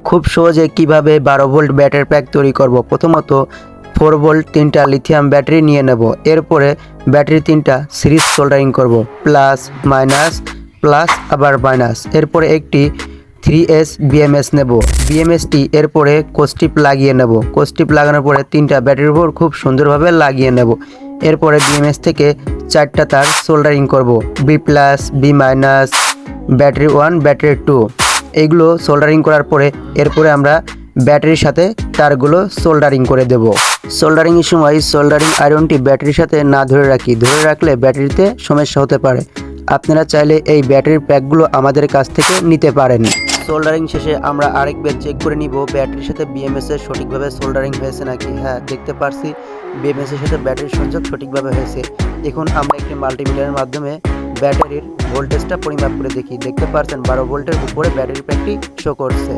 খুব সহজে কিভাবে 12 ভোল্ট ব্যাটারি প্যাক তৈরি করব। প্রথমত 4 ভোল্ট 3টা লিথিয়াম ব্যাটারি নিয়ে নেব। এরপরে ব্যাটারি 3টা সিরিজ সোল্ডারিং করব, প্লাস মাইনাস প্লাস আবার মাইনাস। এরপরে একটি 3S BMS নেব, বিএমএসটি এরপরে কোস্টিপ লাগিয়ে নেব। কোস্টিপ লাগানোর পরে 3টা ব্যাটারির উপর খুব সুন্দরভাবে লাগিয়ে নেব। এরপরে বিএমএস থেকে 4টা তার সোল্ডারিং করব, b plus b minus, battery 1 battery 2। এইগুলো সোল্ডারিং করার পরে এরপরে আমরা ব্যাটারির সাথে তারগুলো সোল্ডারিং করে দেব। সোল্ডারিংয়ের সময় সোল্ডারিং আয়রনটি ব্যাটারির সাথে না ধরে রাখলে ব্যাটারিতে সমস্যা হতে পারে। আপনারা চাইলে এই ব্যাটারির প্যাকগুলো আমাদের কাছ থেকে নিতে পারেন। সোল্ডারিং শেষে আমরা আরেকবার চেক করে নিব ব্যাটারির সাথে বিএমএস এর সঠিকভাবে সোল্ডারিং হয়েছে নাকি। হ্যাঁ, দেখতে পারছি বিএমএস এর সাথে ব্যাটারির সংযোগ সঠিকভাবে হয়েছে। এখন আমরা একটি মাল্টিমিটারের মাধ্যমে ব্যাটারির ভোল্টেজটা পরিমাপ করে দেখি। দেখতে পাচ্ছেন 12 ভোল্টের উপরে ব্যাটারি প্যাকটি শো করছে।